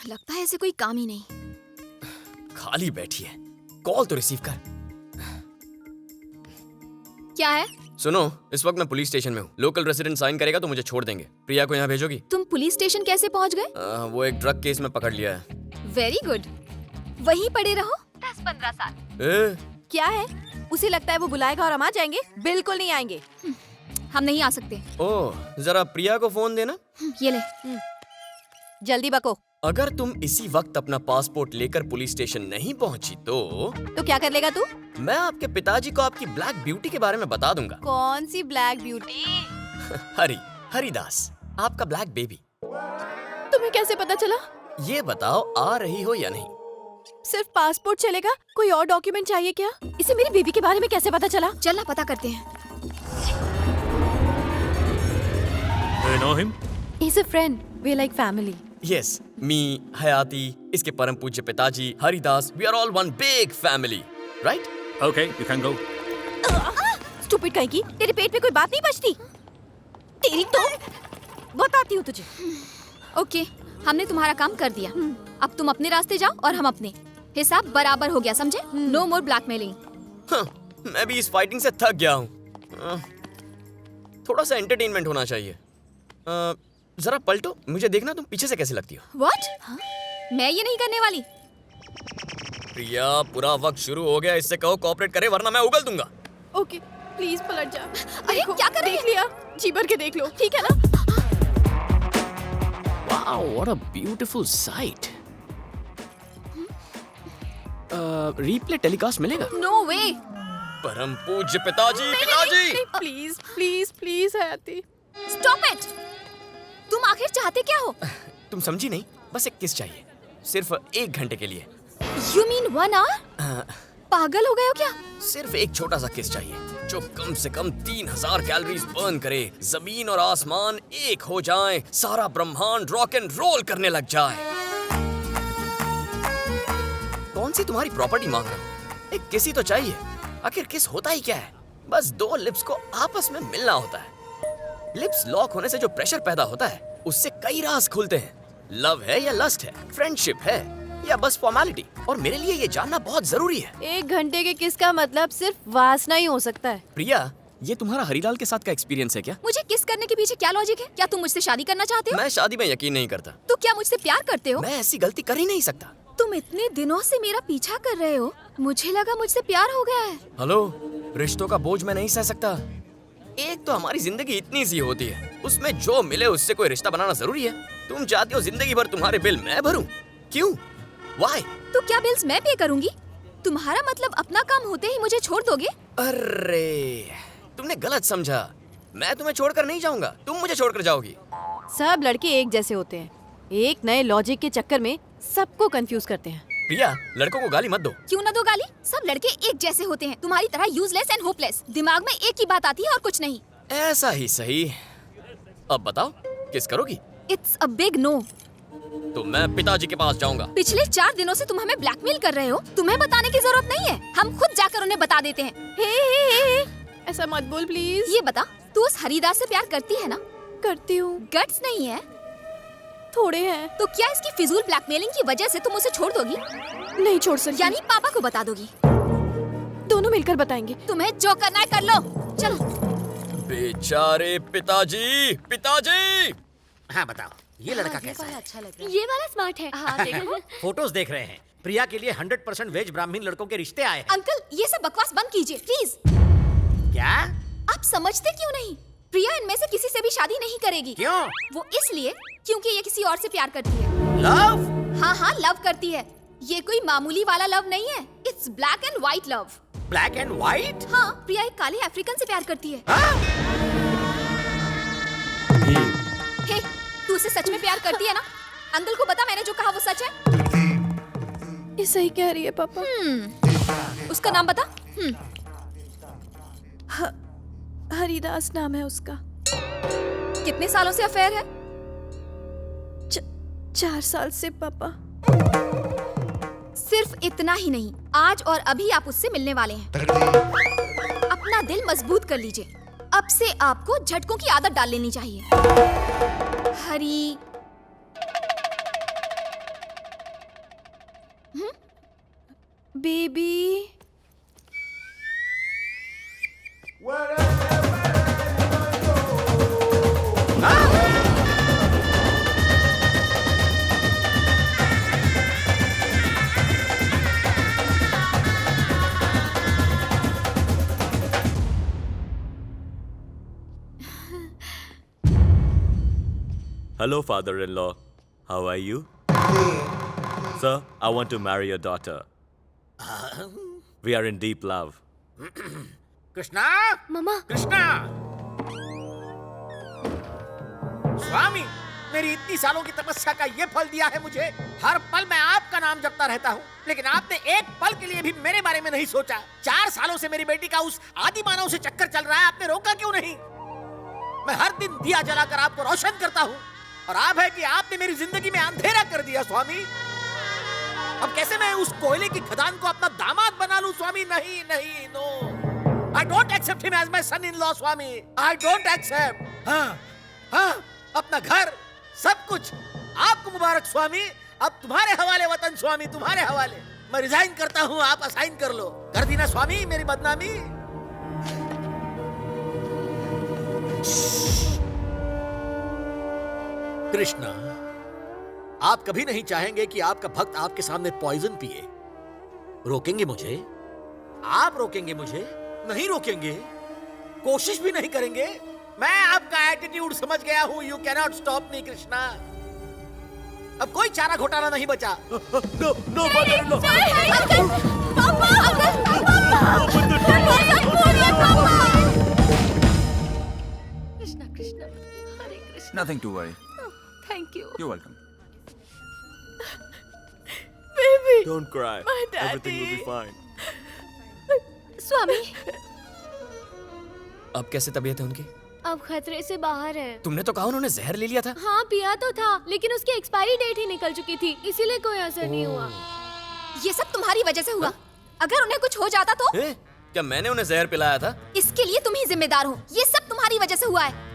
लगता है ऐसे कोई काम ही नहीं। खाली बैठी है, कॉल तो रिसीव कर। क्या है? सुनो, इस वक्त मैं पुलिस स्टेशन में हूँ। लोकल रेसिडेंट साइन करेगा तो मुझे छोड़ देंगे। प्रिया को यहाँ भेजोगी? तुम पुलिस स्टेशन कैसे पहुँच गए? वो एक ड्रग केस में पकड़ लिया है। वेरी गुड, वहीं पड़े रहो 10-15 साल। क्या है? उसे लगता है वो बुलाएगा और हम आ जाएंगे? बिल्कुल नहीं आएंगे। हम नहीं आ सकते। ओह, जरा प्रिया को फोन देना। ये ले। जल्दी बको। अगर तुम इसी वक्त अपना पासपोर्ट लेकर पुलिस स्टेशन नहीं पहुंची तो क्या कर लेगा तू? मैं आपके पिताजी को आपकी ब्लैक ब्यूटी के बारे में बता दूंगा। कौन सी ब्लैक ब्यूटी? हरिदास, आपका ब्लैक बेबी। तुम्हें कैसे पता चला? ये बताओ, आ रही हो या नहीं? सिर्फ पासपोर्ट चलेगा? कोई और डॉक्यूमेंट चाहिए क्या? इसे मेरी बेबी के बारे में कैसे पता चला? चलना पता करते हैं। You know him? He's a friend. We're like family. Yes, me, हयाती, इसके परम पूज्य पिताजी, Haridas, we are all one big family, right? Okay, you can go. Stupid कहीं की, तेरे पेट में कोई बात नहीं बचती? तेरी तो बताती हूँ तुझे। ओके, हमने तुम्हारा काम कर दिया। अब तुम अपने रास्ते जाओ और हम अपने। हिसाब बराबर हो गया, समझे? नो मोर ब्लैकमेलिंग। मैं भी इस फाइटिंग से थक गया हूँ। थोड़ा सा एंटरटेनमेंट होना चाहिए। जरा पलटो, मुझे देखना तुम पीछे से कैसे लगती हो। What? मैं ये नहीं करने वाली। प्रिया, पूरा वक्त शुरू हो गया, इससे कहो कोऑपरेट करे वरना मैं उगल दूंगा। ओके, प्लीज पलट जा। अरे क्या कर रही है? देख लिया, जी भर के देख लो, ठीक है ना? Wow, what a beautiful sight. Replay telecast मिलेगा? नो वे। परम पूज्य पिताजी, पिताजी। प्लीज प्लीज प्लीज हयाती। Stop it. तुम आखिर चाहते क्या हो? तुम समझी नहीं, बस एक किस चाहिए, सिर्फ 1 घंटे के लिए। You mean 1 hour? पागल हो गए हो क्या? सिर्फ एक छोटा सा किस चाहिए जो कम से कम 3000 कैलोरीज बर्न करे, जमीन और आसमान एक हो जाएं, सारा ब्रह्मांड रॉक एंड रोल करने लग जाए। कौन सी तुम्हारी प्रॉपर्टी मांग रहा हूँ? एक किस ही तो चाहिए। आखिर किस होता ही क्या है? बस 2 लिप्स को आपस में मिलना होता है। लिप्स लॉक होने से जो प्रेशर पैदा होता है, उससे कई राज खुलते हैं। लव है या लस्ट है, फ्रेंडशिप है या बस फॉर्मेलिटी, और मेरे लिए ये जानना बहुत जरूरी है। 1 घंटे के किस का मतलब सिर्फ वासना ही हो सकता है। प्रिया, ये तुम्हारा हरीलाल के साथ का एक्सपीरियंस है क्या? मुझे किस करने के पीछे क्या लॉजिक है? क्या तुम मुझसे शादी करना चाहते हो? मैं शादी में यकीन नहीं करता। तो क्या मुझसे प्यार करते हो? मैं ऐसी गलती कर ही नहीं सकता। तुम इतने दिनों से मेरा पीछा कर रहे हो, मुझे लगा मुझसे प्यार हो गया है। हेलो, रिश्तों का बोझ मैं नहीं सह सकता। एक तो हमारी जिंदगी इतनी सी होती है, उसमें जो मिले उससे कोई रिश्ता बनाना जरूरी है। तुम चाहती हो जिंदगी भर तुम्हारे बिल मैं भरूं? क्यों? Why? तो क्या बिल्स मैं पे करूंगी? तुम्हारा मतलब अपना काम होते ही मुझे छोड़ दोगे? अरे, तुमने गलत समझा। मैं तुम्हें छोड़कर नहीं जाऊंगा, तुम मुझे छोड़कर जाओगी। सब लड़के एक जैसे होते हैं, एक नए लॉजिक के चक्कर में सबको कंफ्यूज करते हैं। प्रिया, लड़कों को गाली मत दो। क्यों ना दो गाली? सब लड़के एक जैसे होते हैं, तुम्हारी तरह यूजलेस एंड होपलेस। दिमाग में एक ही बात आती है और कुछ नहीं। ऐसा ही सही। अब बताओ, किस करोगी? It's a big no. तो मैं पिताजी के पास जाऊंगा। पिछले 4 दिनों से तुम हमें ब्लैकमेल कर रहे हो। तुम्हें बताने की जरूरत नहीं है, हम खुद जाकर उन्हें बता देते हैं। हे, ऐसा मत बोल प्लीज। ये बता, तू उस हरिदास से प्यार करती है ना? करती हूँ। गट्स नहीं है? थोड़े हैं। तो क्या इसकी फिजूल ब्लैकमेलिंग की वजह से तुम उसे छोड़ दोगी? नहीं छोड़ सकती। यानी पापा को बता दोगी? दोनों मिलकर बताएंगे। तुम्हें जो करना है कर लो, चलो। बेचारे पिताजी, पिताजी। हाँ बताओ, ये लड़का कैसा है? अच्छा लग रहा ये वाला स्मार्ट है। हाँ देखो। फोटोज देख रहे हैं। प्रिया के लिए 100% वेज ब्राह्मण लड़कों के रिश्ते आए हैं। अंकल, ये सब बकवास बंद कीजिए प्लीज। क्या? आप समझते क्यों नहीं? प्रिया इनमें से किसी से भी शादी नहीं करेगी। क्यों? वो इसलिए क्योंकि ये किसी और से प्यार करती है। लव? हाँ हाँ, लव करती है। ये कोई मामूली वाला लव नहीं है, it's black and white love. Black and white? हाँ, प्रिया एक काले अफ्रीकन से प्यार करती है। हे, तू उसे सच में प्यार करती है ना? अंकल को बता, मैंने जो कहा वो सच है। ये सही कह रही है पापा। उसका नाम बता। हरिदास नाम है उसका। कितने सालों से अफेयर है? 4 साल से पापा। सिर्फ इतना ही नहीं, आज और अभी आप उससे मिलने वाले हैं। अपना दिल मजबूत कर लीजिए। अब से आपको झटकों की आदत डाल लेनी चाहिए। हरी, baby. Hello, father-in-law. How are you? Sir, I want to marry your daughter. We are in deep love. Krishna, मामा। कृष्णा, स्वामी, मेरी इतनी सालों की तपस्या का ये फल दिया है मुझे। हर पल मैं आपका नाम जपता रहता हूँ, लेकिन आपने एक पल के लिए भी मेरे बारे में नहीं सोचा। 4 सालों से मेरी बेटी का उस आदि मानव से चक्कर चल रहा है, आपने रोका क्यों नहीं? मैं हर दिन दिया जलाकर आपको रोशन करता हूँ, और आप है कि आपने मेरी जिंदगी में अंधेरा कर दिया स्वामी। अब कैसे मैं उस कोयले की खदान को अपना दामाद बना लूं स्वामी? नहीं नहीं, no, I don't accept him as my son in law स्वामी, आई डोंट एक्सेप्ट। हाँ, अपना घर, सब कुछ आपको मुबारक स्वामी। अब तुम्हारे हवाले वतन स्वामी, तुम्हारे हवाले। मैं रिजाइन करता हूँ, आप असाइन कर लो। कर दी ना स्वामी मेरी बदनामी? कृष्णा, आप कभी नहीं चाहेंगे कि आपका भक्त आपके सामने पॉइजन पिए। रोकेंगे मुझे? आप रोकेंगे मुझे? नहीं रोकेंगे, कोशिश भी नहीं करेंगे। मैं आपका एटीट्यूड समझ गया हूं। You can not stop me Krishna. अब कोई चारा घोटाला नहीं बचा। No no mother in law. Krishna Krishna, Hare Krishna. Nothing to worry. Thank you You're welcome. Baby. Don't cry. My daddy. Everything will be fine. स्वामी, अब कैसे तबीयत है उनकी? अब खतरे से बाहर है। तुमने तो कहा उन्होंने जहर ले लिया था। हाँ पिया तो था, लेकिन उसकी एक्सपायरी डेट ही निकल चुकी थी, इसीलिए कोई असर नहीं हुआ। ये सब तुम्हारी वजह से हुआ। अगर उन्हें कुछ हो जाता तो? क्या मैंने उन्हें जहर पिलाया था? इसके लिए तुम ही जिम्मेदार हो। ये सब तुम्हारी वजह से हुआ है।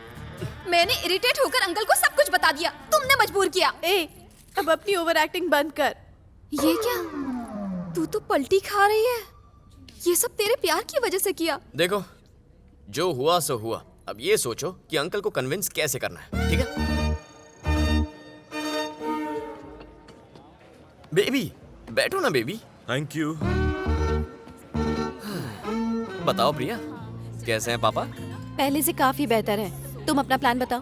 मैंने इरिटेट होकर अंकल को सब कुछ बता दिया, तुमने मजबूर किया। अब अपनी ओवर एक्टिंग बंद कर। ये क्या? तू तो पलटी खा रही है। ये सब तेरे प्यार की वजह से किया। देखो, जो हुआ सो हुआ। अब ये सोचो कि अंकल को कन्विंस कैसे करना है, ठीक है? बेबी, बैठो ना बेबी। Thank you. बताओ प्रिया, कैसे हैं पापा? पहले से काफी बेहतर है। तुम अपना प्लान बताओ।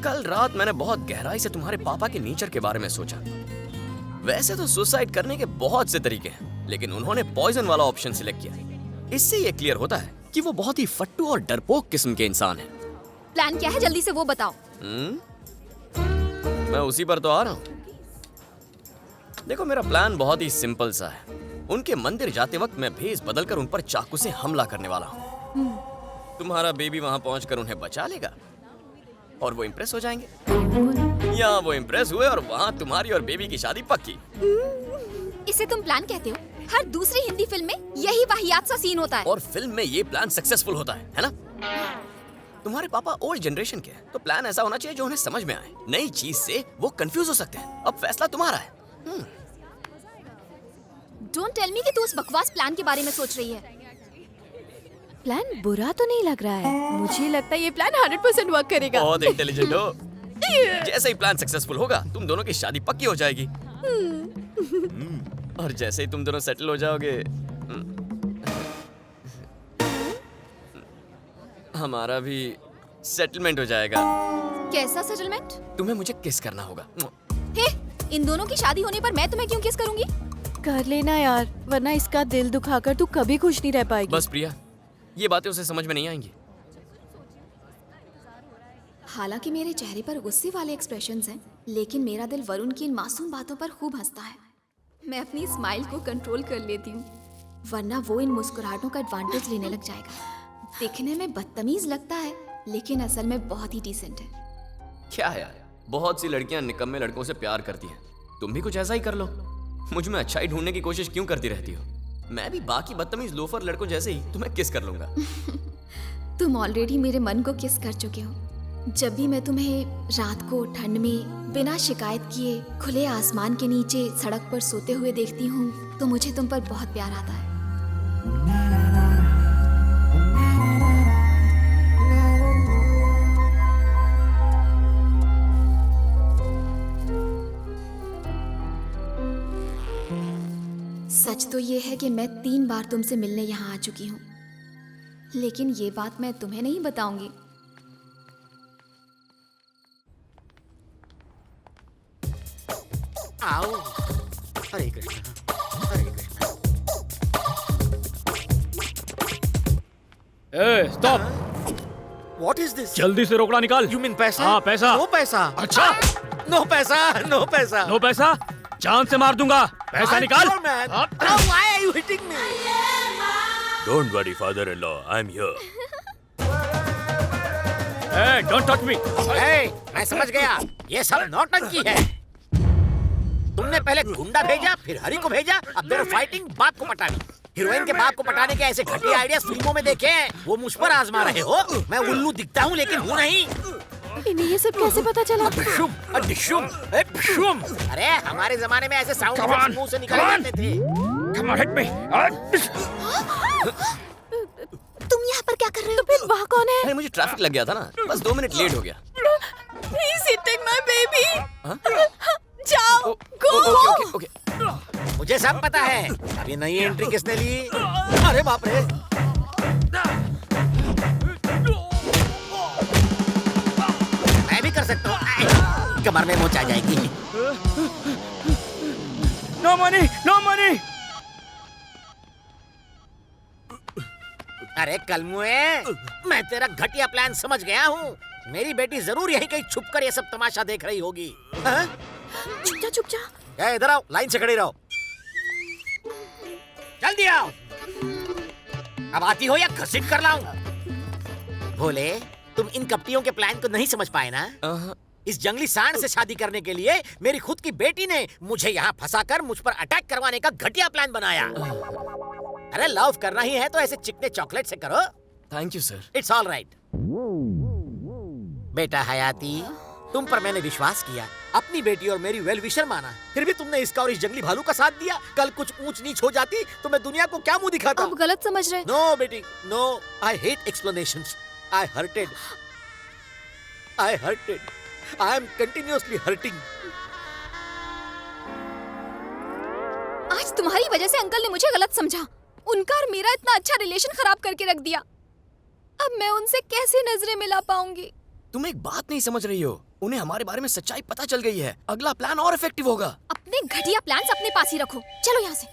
कल रात मैंने बहुत गहराई से तुम्हारे पापा के नेचर के बारे में सोचा। वैसे तो सुसाइड करने के बहुत से तरीके हैं, लेकिन उन्होंने पॉइजन वाला ऑप्शन सिलेक्ट किया। इससे ये क्लियर होता है कि वो बहुत ही फट्टू और डरपोक किस्म के इंसान हैं। प्लान क्या है, जल्दी से वो बताओ। मैं उसी पर तो आ रहा हूँ। देखो, मेरा प्लान बहुत ही सिंपल सा है। उनके मंदिर जाते वक्त मैं भेष बदलकर उन पर चाकू से हमला करने वाला हूँ। तुम्हारा बेबी वहां पहुंचकर उन्हें बचा लेगा और वो इम्प्रेस हो जाएंगे, या वो इम्प्रेस हुए और वहां तुम्हारी और बेबी की शादी पक्की। इसे तुम प्लान कहते हो? हर दूसरी हिंदी फिल्म में यही वाहियात सा सीन होता है। और फिल्म में ये प्लान सक्सेसफुल होता है ना? तुम्हारे पापा ओल्ड जनरेशन के हैं, तो प्लान ऐसा होना चाहिए जो उन्हें समझ में आए। नई चीज से वो कंफ्यूज हो सकते हैं। अब फैसला तुम्हारा है। डोंट टेल मी कि तू उस बकवास प्लान के बारे में सोच रही है। प्लान बुरा तो नहीं लग रहा है। मुझे लगता है ये प्लान 100% वर्क करेगा। बहुत इंटेलिजेंट हो। जैसे ही प्लान सक्सेसफुल होगा, तुम दोनों की शादी पक्की हो जाएगी। और जैसे ही तुम दोनों सेटल हो जाओगे, हमारा भी सेटलमेंट हो जाएगा। कैसा सेटलमेंट? तुम्हें मुझे किस करना होगा। हे, इन दोनों की शादी होने पर मैं तुम्हें क्यों किस करूंगी? कर लेना यार, वरना इसका दिल दुखाकर तू कभी खुश नहीं रह पाएगी। बस प्रिया, ये बातें उसे समझ में नहीं आएंगी। हालांकि मेरे चेहरे पर गुस्से वाले एक्सप्रेशंस हैं, लेकिन मेरा दिल वरुण की इन मासूम बातों पर खूब हंसता है। मैं अपनी स्माइल को कंट्रोल कर लेती हूँ, वरना वो इन मुस्कुराहटों का एडवांटेज लेने लग जाएगा। दिखने में बदतमीज लगता है, लेकिन असल में बहुत ही डिसेंट है। क्या है यार, बहुत सी लड़कियां निकम्मे लड़कों से प्यार करती हैं। तुम भी कुछ ऐसा ही कर लो। मुझ में अच्छाई ढूंढने की कोशिश क्यों करती रहती हो? मैं भी बाकी बदतमीज लोफर लड़कों जैसे ही तुम्हें किस कर लूंगा। तुम ऑलरेडी मेरे मन को किस कर चुके हो। जब भी मैं तुम्हें रात को ठंड में बिना शिकायत किए खुले आसमान के नीचे सड़क पर सोते हुए देखती हूँ तो मुझे तुम पर बहुत प्यार आता है। सच तो ये है कि मैं 3 बार तुमसे मिलने यहाँ आ चुकी हूँ, लेकिन ये बात मैं तुम्हें नहीं बताऊंगी। आओ। हरे कृष्णा, हरे कृष्णा। ए स्टॉप, What is this? जल्दी से रोकड़ा निकाल। You mean पैसा? हाँ, पैसा। नो पैसा। अच्छा। नो पैसा, नो पैसा। नो पैसा, जान से मार दूंगा। पैसा I'm निकाल। sure, man. हाँ। Oh, why are you hitting me? Don't worry, father-in-law. I'm here. A, don't touch me. Hey, मैं समझ गया, ये सब नौटंकी है। तुमने पहले गुंडा भेजा, फिर हरी को भेजा, अब देर फाइटिंग बाप को पटानी। हीरोइन के बाप को पटाने के ऐसे घटिया आइडिया फिल्मों में देखे हैं, वो मुझ पर आजमा रहे हो। मैं उल्लू दिखता हूँ लेकिन हूँ नहीं। इन्हें ये सब कैसे पता चला? डिशुम, डिशुम, डिशुम। अरे हमारे जमाने में ऐसे साउंड Come on, मुंह से निकल come on. जाते थे। Come on, hit me. तुम यहाँ पर क्या कर रहे हो? तो फिर वहाँ कौन है? अरे मुझे ट्रैफिक लग गया था ना, बस 2 मिनट लेट हो गया। He's hitting my baby. हाँ? जाओ, go. Okay okay okay. मुझे सब पता है। अब ये नई एंट्री किसने ली? अरे बाप रे। मैं भी कर सकता हूँ। कमर में मोच आ जाएगी। No money, no money. अरे कलमुए, मैं तेरा घटिया प्लान समझ गया हूँ। मेरी बेटी जरूर यहीं कहीं छुपकर ये सब तमाशा देख रही होगी। हाँ? चुप जा। ए, इधर आओ, लाइन से खड़े रहो। जल्दी आओ। अब आती हो या घसीट कर लाऊं? भोले, तुम इन कपटियों के प्लान को नहीं समझ पाए ना? इस जंगली सांड से शादी करने के लिए मेरी खुद की बेटी ने मुझे यहाँ फंसाकर मुझ पर अटैक करवाने का घटिया प्लान बनाया। अरे लव करना ही है तो ऐसे चिकने चॉकलेट से करो। Thank you sir. It's all right. बेटा हयाती, तुम पर मैंने विश्वास किया, अपनी बेटी और मेरी वेल विशर माना, फिर भी तुमने इसका और इस जंगली भालू का साथ दिया। कल कुछ ऊंच नीच हो जाती तो मैं दुनिया को क्या मुंह दिखाता? आप गलत समझ रहे। नो बेटी, no. I hate explanations. I hurted. I hurted. I am continuously hurting. आज तुम्हारी वजह से अंकल ने मुझे गलत समझा। उनका और मेरा इतना अच्छा रिलेशन खराब करके रख दिया। अब मैं उनसे कैसे नजरें मिला पाऊंगी? तुम एक बात नहीं समझ रही हो, उन्हें हमारे बारे में सच्चाई पता चल गई है। अगला प्लान और इफेक्टिव होगा। अपने घटिया प्लान्स अपने पास ही रखो। चलो यहाँ से।